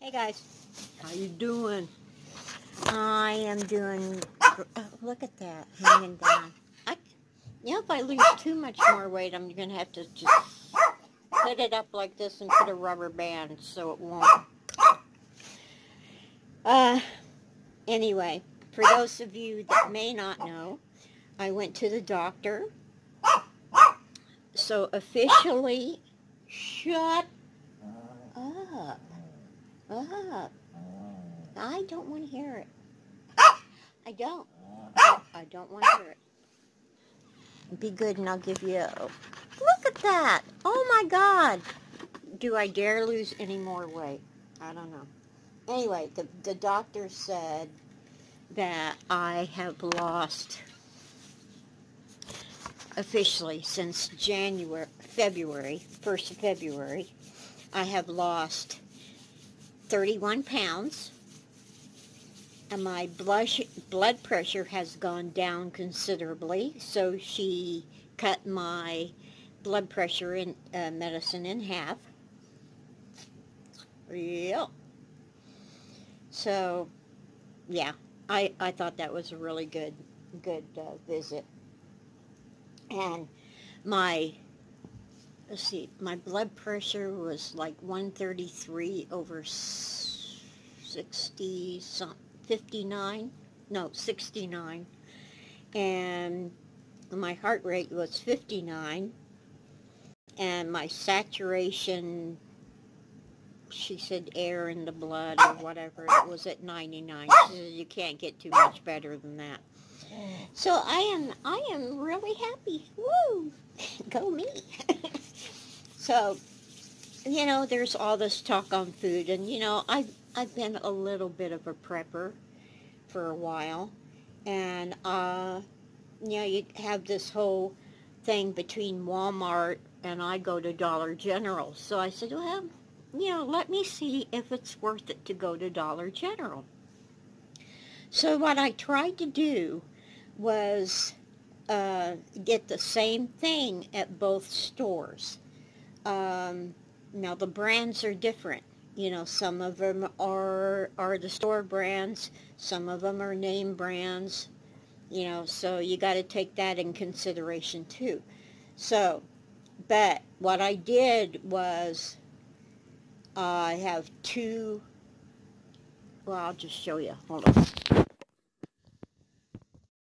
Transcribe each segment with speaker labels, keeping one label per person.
Speaker 1: Hey guys, how you doing? I am doing, look at that, hanging down. If I lose too much more weight, I'm going to have to just put it up like this and put a rubber band so it won't. Anyway, for those of you that may not know, I went to the doctor. So officially, shut up. I don't want to hear it. I don't want to hear it. Be good and I'll give you a... Look at that. Oh my God. Do I dare lose any more weight? I don't know. Anyway, the doctor said that I have lost, officially since February, 1st of February, I have lost 31 pounds. And my blood pressure has gone down considerably, so she cut my blood pressure medicine in half. Yep. So, yeah, I thought that was a really good visit. And my blood pressure was like 133 over 60 something. 69, and my heart rate was 59, and my saturation, she said air in the blood or whatever, it was at 99. She said you can't get too much better than that. So I am really happy. Woo! Go me. So, there's all this talk on food, and I've been a little bit of a prepper for a while, and you have this whole thing between Walmart and I go to Dollar General. So I said, well, let me see if it's worth it to go to Dollar General. So what I tried to do was get the same thing at both stores. Now the brands are different. Some of them are the store brands, some of them are name brands, so you got to take that in consideration too. So, but what I did was, I have two, well, I'll just show you, hold on.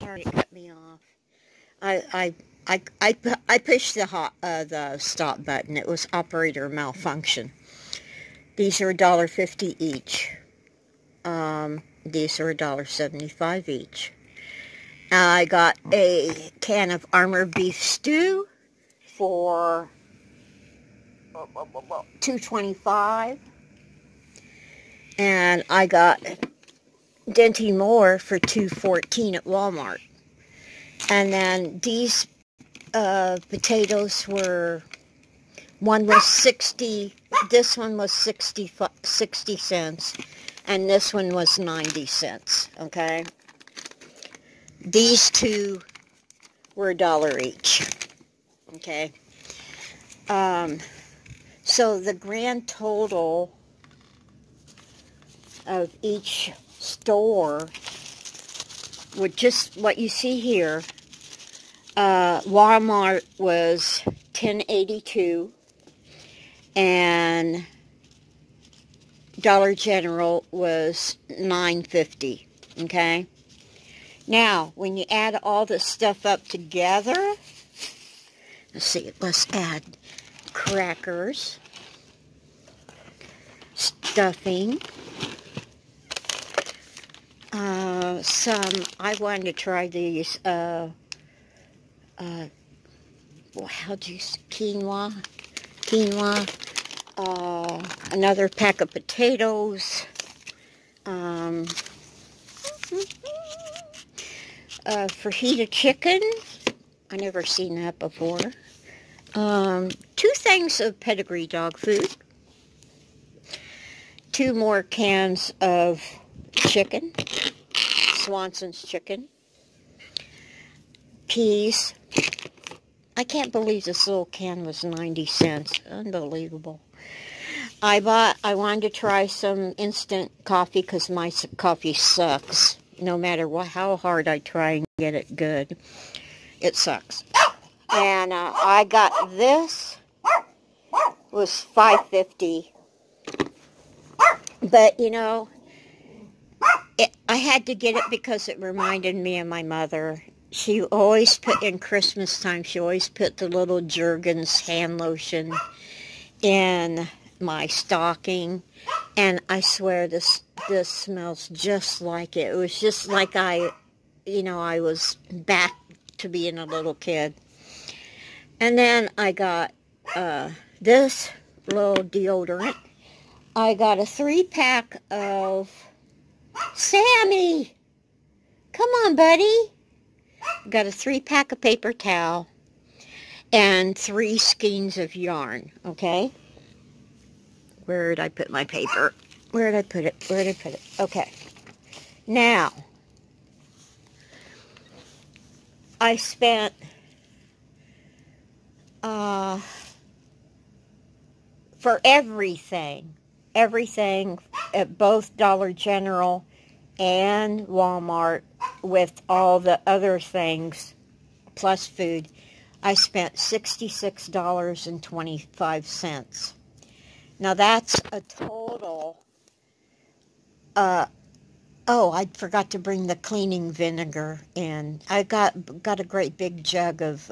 Speaker 1: Sorry, it cut me off. I pushed the stop button. It was operator malfunction. These are $1.50 each. These are $1.75 each. I got a can of Armour beef stew for $2.25, and I got Dinty Moore for $2.14 at Walmart. And then these potatoes were, one was 60, this one was 60 cents, and this one was 90 cents, okay? These two were $1 each, okay? So the grand total of each store, with just what you see here, Walmart was $10.82, and Dollar General was $9.50, okay? Now, when you add all this stuff up together, let's add crackers, stuffing, I wanted to try these, quinoa, another pack of potatoes, fajita chicken. I never seen that before. 2 things of pedigree dog food. 2 more cans of chicken, Swanson's chicken. Peas. I can't believe this little can was 90 cents. Unbelievable. I wanted to try some instant coffee because my coffee sucks. No matter how hard I try and get it good, it sucks. And I got this, was $5.50. But, you know, I had to get it because it reminded me of my mother. She always put, in Christmas time, she always put the little Jergens hand lotion in my stocking. And I swear this smells just like it. It was just like I was back to being a little kid. And then I got this little deodorant. I got a 3-pack of Sammy. Come on, buddy. Got a 3-pack of paper towel and 3 skeins of yarn, okay? Where did I put my paper? Where did I put it? Where did I put it? Okay. Now, I spent for everything at both Dollar General and Walmart, with all the other things plus food, I spent $66.25. Now that's a total, oh, I forgot to bring the cleaning vinegar in. I got a great big jug of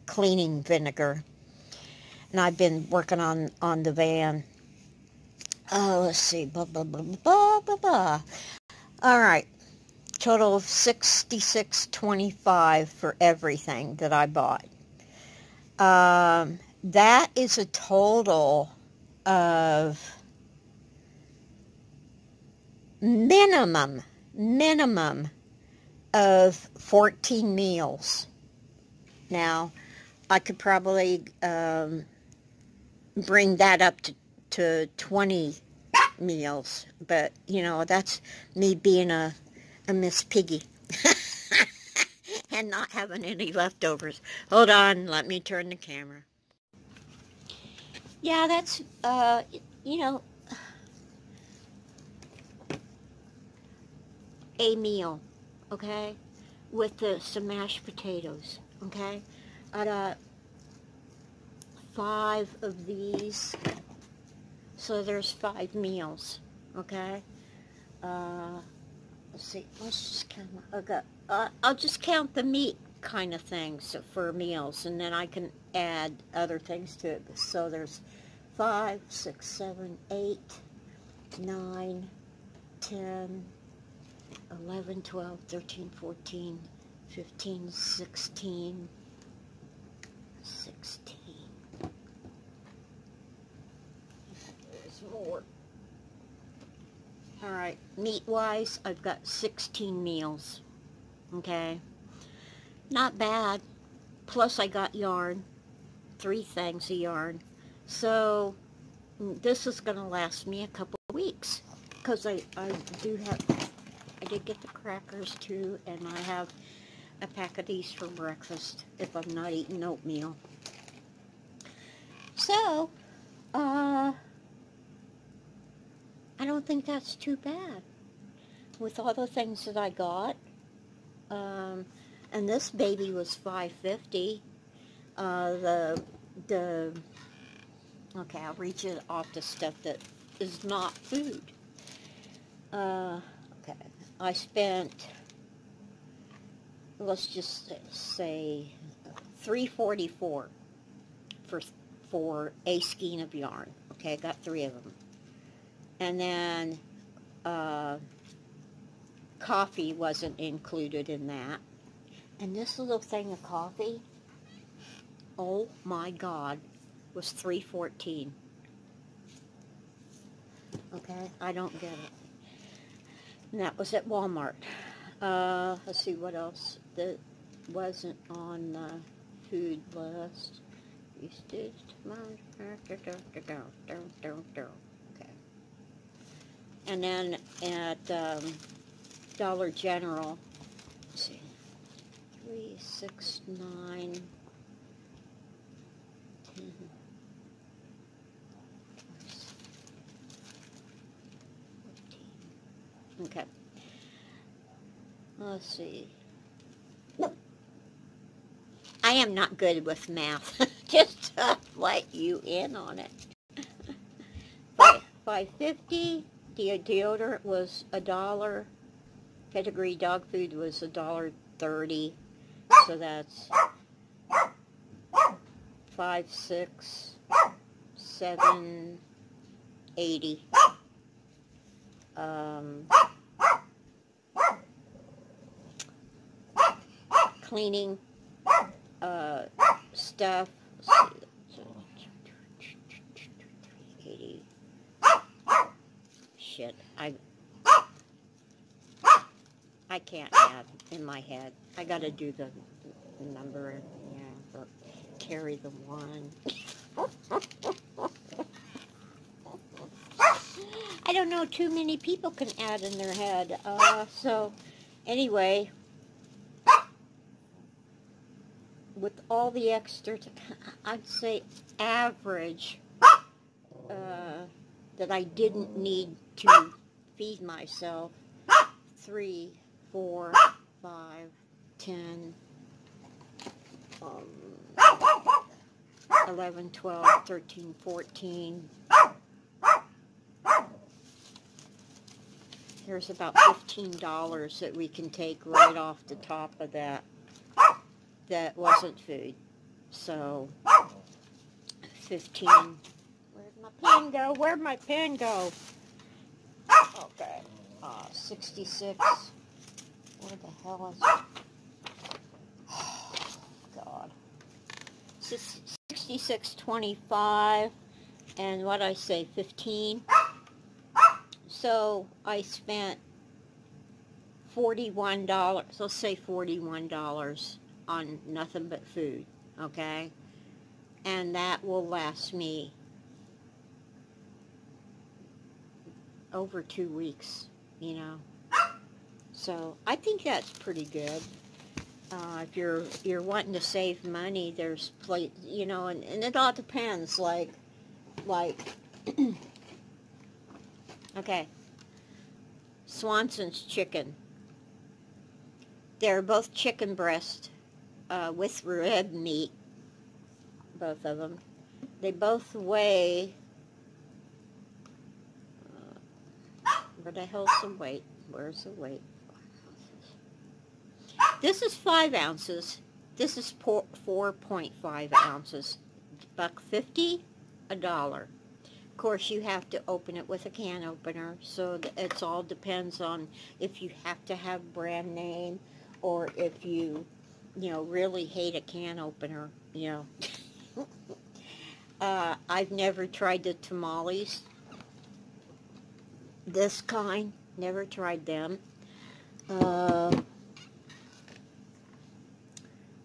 Speaker 1: cleaning vinegar, and I've been working on the van. Oh, let's see, blah, blah, blah, blah, blah, blah. All right, total of $66.25 for everything that I bought. That is a total of minimum of 14 meals. Now, I could probably bring that up to 20 meals, but, you know, that's me being a Miss Piggy and not having any leftovers. Hold on, let me turn the camera. Yeah, that's, you know, a meal, okay, with some mashed potatoes, okay? I got 5 of these, so there's 5 meals, okay? Let's see, let's just count. I'll just count the meat kind of things for meals, and then I can add other things to it. So there's 5, 6, 7, 8, 9, 10, 11, 12, 13, 14, 15, 16, 16. There's more. Alright, meat-wise, I've got 16 meals. Okay? Not bad. Plus, I got yarn. 3 things of yarn. So, this is going to last me a couple of weeks. Because I did get the crackers too, and I have a pack of these for breakfast if I'm not eating oatmeal. So, I don't think that's too bad with all the things that I got. And this baby was $5.50. Okay, I'll read you off the stuff that is not food. Okay, I spent, let's just say $3.44 for a skein of yarn. Okay, I got 3 of them. And then coffee wasn't included in that. And this little thing of coffee, oh my God, was $3.14. Okay, I don't get it. And that was at Walmart. Let's see what else that wasn't on the food list. Okay. And then at Dollar General, let's see, 3, 6, 9, 10, Okay. Let's see. I am not good with math. Just to let you in on it. $5.50. Deodorant was $1. Pedigree dog food was $1.30. So that's 5, 6, 7, 80. Cleaning stuff. Let's see, 80. Shit, I can't add in my head. I gotta do the number. Yeah, but carry the one. I don't know, too many people can add in their head. So, anyway, with all the extra, I'd say average, that I didn't need to feed myself, 3, 4, 5, 10, 11, 12, 13, 14. There's about $15 that we can take right off the top of that. That wasn't food. So, 15. Where'd my pen go? Where'd my pen go? Okay. 66. Where the hell is it? God. 66.25. And what I say, 15. So I spent $41. Let's say $41 on nothing but food. Okay? And that will last me over 2 weeks, you know. So I think that's pretty good. If you're wanting to save money, there's you know, and it all depends. Like okay, Swanson's chicken. They're both chicken breast with rib meat. Both of them. They both weigh. Where the hell's the weight? Where's the weight? This is 5 ounces. This is 4.5 ounces. $1.50, $1. Of course, you have to open it with a can opener, so it all depends on if you have to have brand name or if you know, really hate a can opener, you know. I've never tried the tamales. This kind, never tried them.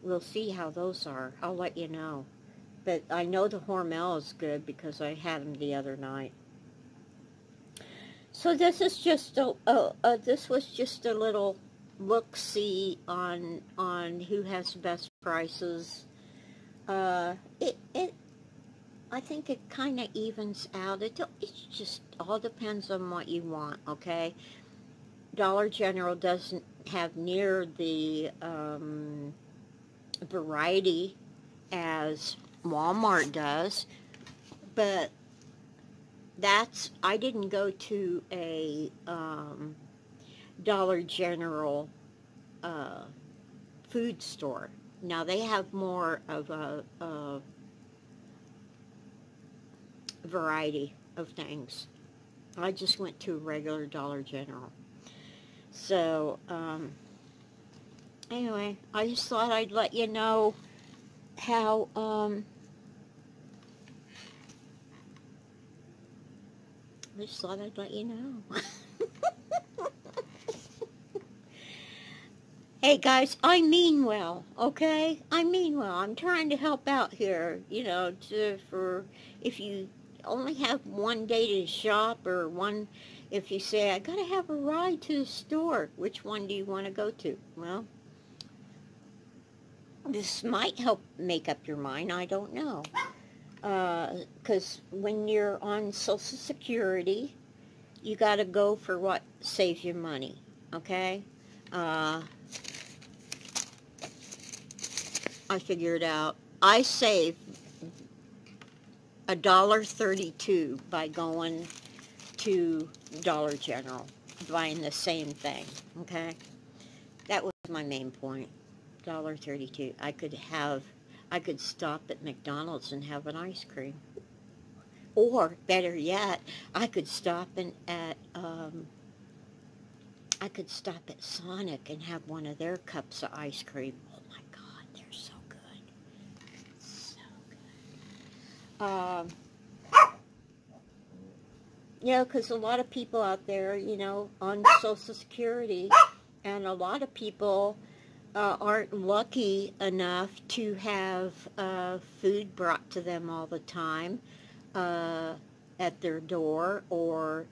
Speaker 1: We'll see how those are. I'll let you know. But I know the Hormel is good because I had them the other night. So this is just this was just a little look-see on who has the best prices. I think it kind of evens out. It just all depends on what you want, okay? Dollar General doesn't have near the variety as Walmart does, but I didn't go to a Dollar General food store. Now they have more of a variety of things. I just went to a regular Dollar General. So, anyway, I just thought I'd let you know how, I just thought I'd let you know. Hey guys, I mean well, okay? I mean well. I'm trying to help out here, you know, for if you only have one day to shop, or one, if you say, I gotta have a ride to the store, which one do you want to go to? Well, this might help make up your mind, I don't know. Because when you're on Social Security, you got to go for what saves you money, okay? I figured out I save $1.32 by going to Dollar General, buying the same thing, okay? That was my main point. $1.32. I could stop at McDonald's and have an ice cream. Or, better yet, I could stop at Sonic and have one of their cups of ice cream. Oh my God, they're so good. So good. Because a lot of people out there, on Social Security, and a lot of people aren't lucky enough to have food brought to them all the time at their door, or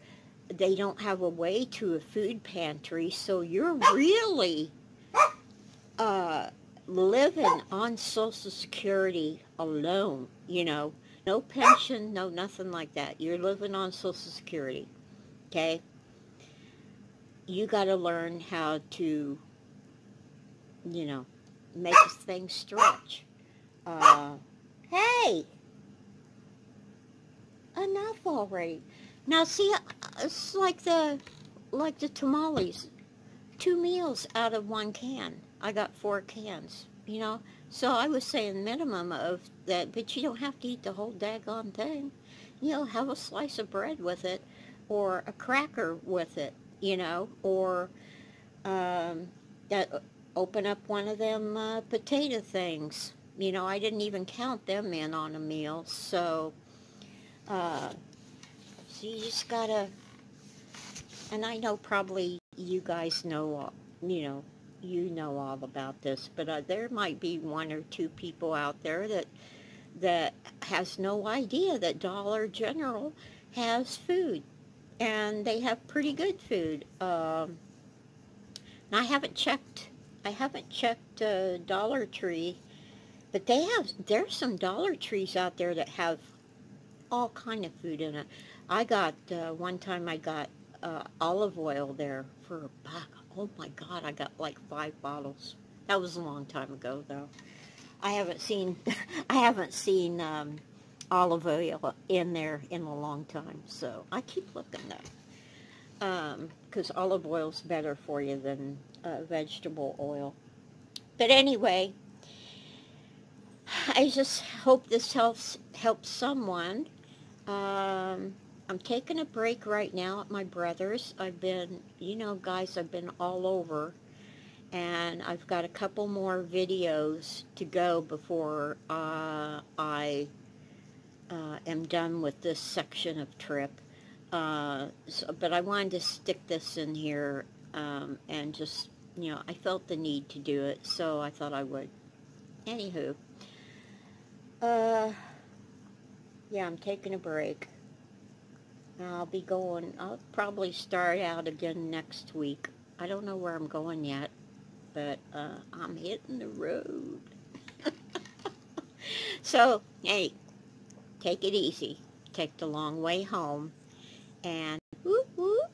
Speaker 1: they don't have a way to a food pantry, so you're really living on Social Security alone, No pension, no nothing like that. You're living on Social Security, okay? You got to learn how to, make things stretch. Hey! Enough already. Now see, it's like the tamales. 2 meals out of 1 can. I got 4 cans, So I was saying minimum of that, but you don't have to eat the whole daggone thing. Have a slice of bread with it, or a cracker with it, or open up one of them potato things. I didn't even count them in on a meal, so you just gotta, and I know probably you guys know, you know all about this, but there might be 1 or 2 people out there that has no idea that Dollar General has food, and they have pretty good food. I haven't checked Dollar Tree, but there's some Dollar Trees out there that have all kind of food in it. I got, one time I got olive oil there for $1. Oh my God, I got like 5 bottles. That was a long time ago, though. I haven't seen olive oil in there in a long time, so I keep looking though. Because olive oil's better for you than vegetable oil. But anyway, I just hope this helps someone. I'm taking a break right now at my brother's. I've been, guys, I've been all over, and I've got a couple more videos to go before I am done with this section of trip. But I wanted to stick this in here, and just, I felt the need to do it, so I thought I would. Anywho, yeah, I'm taking a break. I'll probably start out again next week. I don't know where I'm going yet, but I'm hitting the road. So, hey, take it easy. Take the long way home, and whoop whoop.